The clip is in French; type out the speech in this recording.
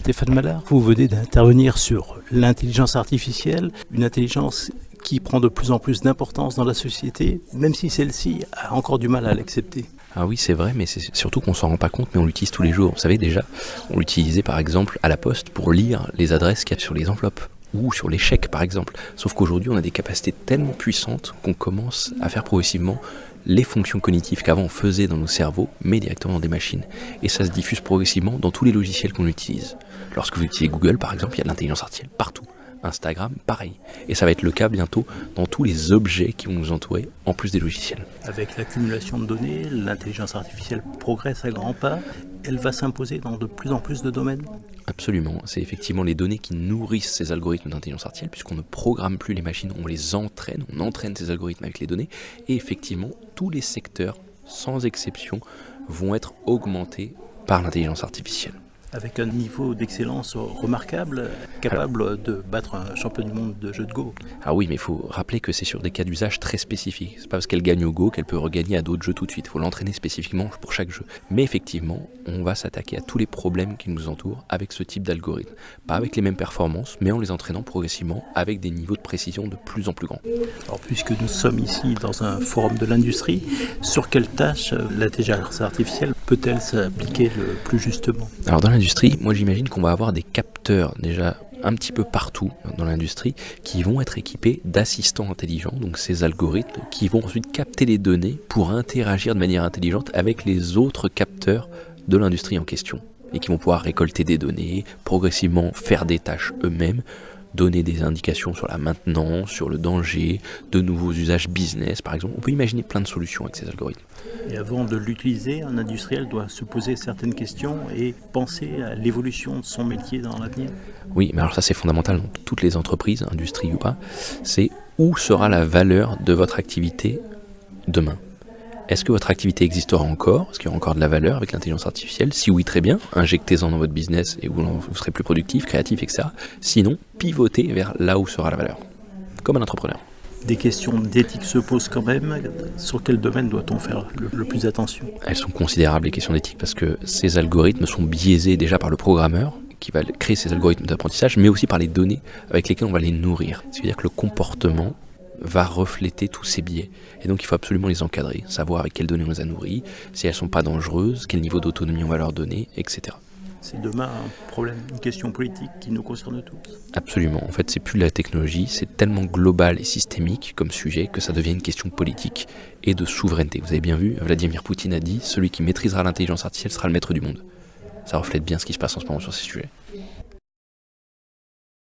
Stéphane Mallard, vous venez d'intervenir sur l'intelligence artificielle, une intelligence qui prend de plus en plus d'importance dans la société, même si celle-ci a encore du mal à l'accepter. Ah oui, c'est vrai, mais c'est surtout qu'on s'en rend pas compte, mais on l'utilise tous les jours. Vous savez déjà, on l'utilisait par exemple à la poste pour lire les adresses qu'il y a sur les enveloppes, ou sur les chèques par exemple. Sauf qu'aujourd'hui, on a des capacités tellement puissantes qu'on commence à faire progressivement les fonctions cognitives qu'avant on faisait dans nos cerveaux, mais directement dans des machines. Et ça se diffuse progressivement dans tous les logiciels qu'on utilise. Lorsque vous utilisez Google, par exemple, il y a de l'intelligence artificielle partout. Instagram, pareil. Et ça va être le cas bientôt dans tous les objets qui vont nous entourer, en plus des logiciels. Avec l'accumulation de données, l'intelligence artificielle progresse à grands pas. Elle va s'imposer dans de plus en plus de domaines. Absolument. C'est effectivement les données qui nourrissent ces algorithmes d'intelligence artificielle, puisqu'on ne programme plus les machines, on les entraîne, on entraîne ces algorithmes avec les données. Et effectivement, tous les secteurs, sans exception, vont être augmentés par l'intelligence artificielle. Avec un niveau d'excellence remarquable, capable de battre un champion du monde de jeu de Go. Ah oui, mais il faut rappeler que c'est sur des cas d'usage très spécifiques. C'est pas parce qu'elle gagne au Go qu'elle peut regagner à d'autres jeux tout de suite. Il faut l'entraîner spécifiquement pour chaque jeu. Mais effectivement, on va s'attaquer à tous les problèmes qui nous entourent avec ce type d'algorithme. Pas avec les mêmes performances, mais en les entraînant progressivement avec des niveaux de précision de plus en plus grands. Alors, puisque nous sommes ici dans un forum de l'industrie, sur quelle tâche l'intelligence artificielle peut-elle s'appliquer le plus justement ? Alors dans l'industrie, moi j'imagine qu'on va avoir des capteurs déjà un petit peu partout dans l'industrie qui vont être équipés d'assistants intelligents, donc ces algorithmes qui vont ensuite capter les données pour interagir de manière intelligente avec les autres capteurs de l'industrie en question et qui vont pouvoir récolter des données, progressivement faire des tâches eux-mêmes, donner des indications sur la maintenance, sur le danger, de nouveaux usages business par exemple. On peut imaginer plein de solutions avec ces algorithmes. Et avant de l'utiliser, un industriel doit se poser certaines questions et penser à l'évolution de son métier dans l'avenir. Oui, mais alors ça c'est fondamental dans toutes les entreprises, industrie ou pas, c'est où sera la valeur de votre activité demain ? Est-ce que votre activité existera encore ? Est-ce qu'il y aura encore de la valeur avec l'intelligence artificielle ? Si oui, très bien, injectez-en dans votre business et vous serez plus productif, créatif, etc. Sinon, pivotez vers là où sera la valeur, comme un entrepreneur. Des questions d'éthique se posent quand même. Sur quel domaine doit-on faire le plus attention ? Elles sont considérables, les questions d'éthique, parce que ces algorithmes sont biaisés déjà par le programmeur qui va créer ces algorithmes d'apprentissage, mais aussi par les données avec lesquelles on va les nourrir. C'est-à-dire que le comportement va refléter tous ces biais. Et donc il faut absolument les encadrer, savoir avec quelles données on les a nourris, si elles ne sont pas dangereuses, quel niveau d'autonomie on va leur donner, etc. C'est demain un problème, une question politique qui nous concerne tous. Absolument. En fait, c'est plus de la technologie, c'est tellement global et systémique comme sujet que ça devient une question politique et de souveraineté. Vous avez bien vu, Vladimir Poutine a dit « Celui qui maîtrisera l'intelligence artificielle sera le maître du monde ». Ça reflète bien ce qui se passe en ce moment sur ces sujets.